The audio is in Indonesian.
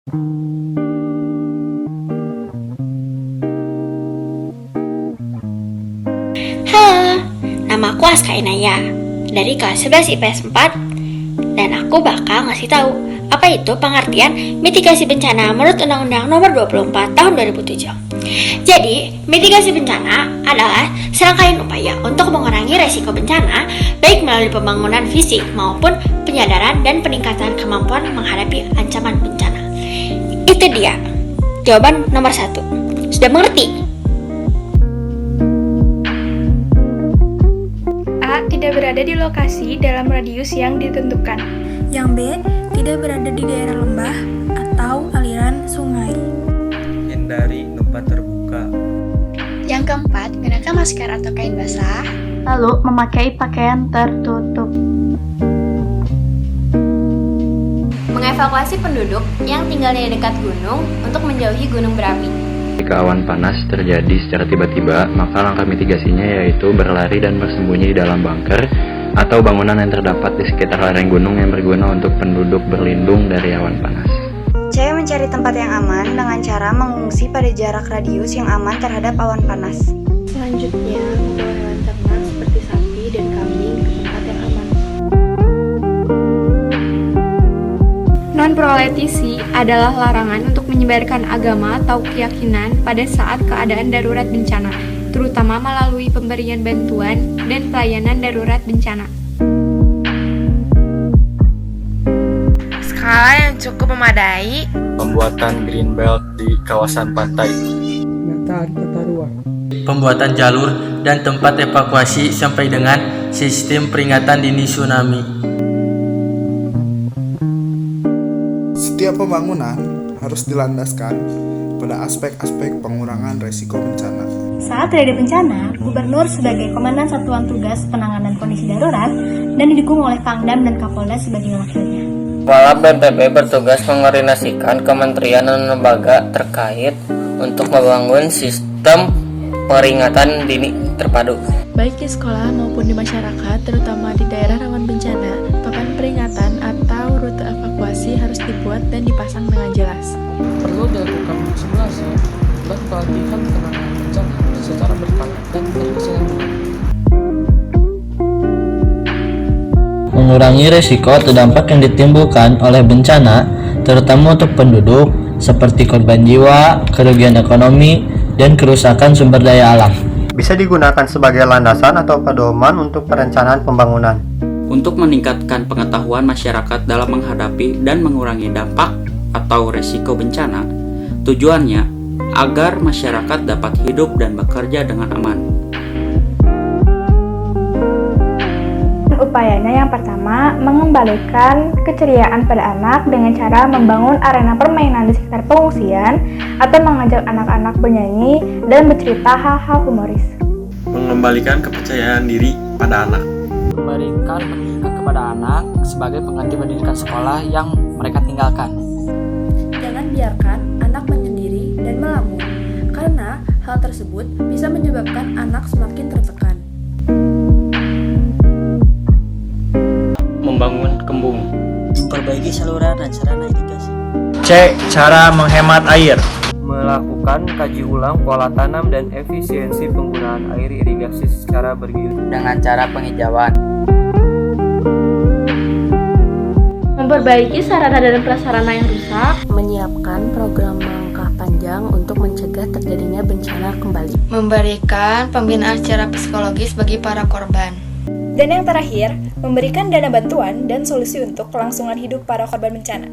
Halo, nama aku Aska Inaya dari kelas 11 IPS 4 dan aku bakal ngasih tahu apa itu pengertian mitigasi bencana menurut Undang-Undang Nomor 24 Tahun 2007. Jadi, mitigasi bencana adalah serangkaian upaya untuk mengurangi resiko bencana baik melalui pembangunan fisik maupun penyadaran dan peningkatan kemampuan menghadapi ancaman bencana. Itu dia jawaban nomor 1. Sudah mengerti? A. Tidak berada di lokasi dalam radius yang ditentukan. Yang B. Tidak berada di daerah lembah atau aliran sungai. Hindari tempat terbuka. Yang keempat, gunakan masker atau kain basah. Lalu memakai pakaian tertutup. Mengevakuasi penduduk yang tinggalnya di dekat gunung untuk menjauhi gunung berapi. Jika awan panas terjadi secara tiba-tiba, maka langkah mitigasinya yaitu berlari dan bersembunyi di dalam bunker atau bangunan yang terdapat di sekitar lereng gunung yang berguna untuk penduduk berlindung dari awan panas. C. Mencari tempat yang aman dengan cara mengungsi pada jarak radius yang aman terhadap awan panas. Selanjutnya, membawa hewan ternak seperti sapi dan kambing ke tempat yang aman. Non-proletisi adalah larangan untuk menyebarkan agama atau keyakinan pada saat keadaan darurat bencana, terutama melalui pemberian bantuan dan pelayanan darurat bencana. Skala yang cukup memadai. Pembuatan green belt di kawasan pantai. Penataan tata ruang. Pembuatan jalur dan tempat evakuasi sampai dengan sistem peringatan dini tsunami. Setiap pembangunan harus dilandaskan pada aspek-aspek pengurangan resiko bencana. Saat terjadi bencana, Gubernur sebagai Komandan Satuan Tugas Penanganan Kondisi Darurat dan didukung oleh Pangdam dan Kapolda sebagai wakilnya. Kepala BNPB bertugas mengoordinasikan kementerian dan lembaga terkait untuk membangun sistem peringatan dini terpadu. Baik di sekolah maupun di masyarakat, terutama di daerah rawan bencana, papan peringatan atau rute evakuasi harus dibuat dan dipasang dengan jelas. Perlu dilakukan simulasi dan pelatihan penanganan bencana secara berkala dan berkesinambungan. Mengurangi resiko terdampak yang ditimbulkan oleh bencana, terutama untuk penduduk, seperti korban jiwa, kerugian ekonomi, dan kerusakan sumber daya alam. Bisa digunakan sebagai landasan atau pedoman untuk perencanaan pembangunan. Untuk meningkatkan pengetahuan masyarakat dalam menghadapi dan mengurangi dampak atau resiko bencana, tujuannya agar masyarakat dapat hidup dan bekerja dengan aman. Upayanya yang pertama, mengembalikan keceriaan pada anak dengan cara membangun arena permainan di sekitar pengungsian atau mengajak anak-anak bernyanyi dan bercerita hal-hal humoris. Mengembalikan kepercayaan diri pada anak. Memberikan pendidikan kepada anak sebagai pengganti pendidikan sekolah yang mereka tinggalkan. Jangan biarkan anak menyendiri dan melamun, karena hal tersebut bisa menyebabkan anak semakin tertekan. Membangun kembung. Memperbaiki saluran dan sarana irigasi. C. Cara menghemat air. Melakukan kaji ulang pola tanam dan efisiensi penggunaan air irigasi secara bergilir dengan cara penghijauan. Memperbaiki sarana dan prasarana yang rusak. Menyiapkan program langkah panjang untuk mencegah terjadinya bencana kembali. Memberikan pembinaan secara psikologis bagi para korban. Dan yang terakhir, memberikan dana bantuan dan solusi untuk kelangsungan hidup para korban bencana.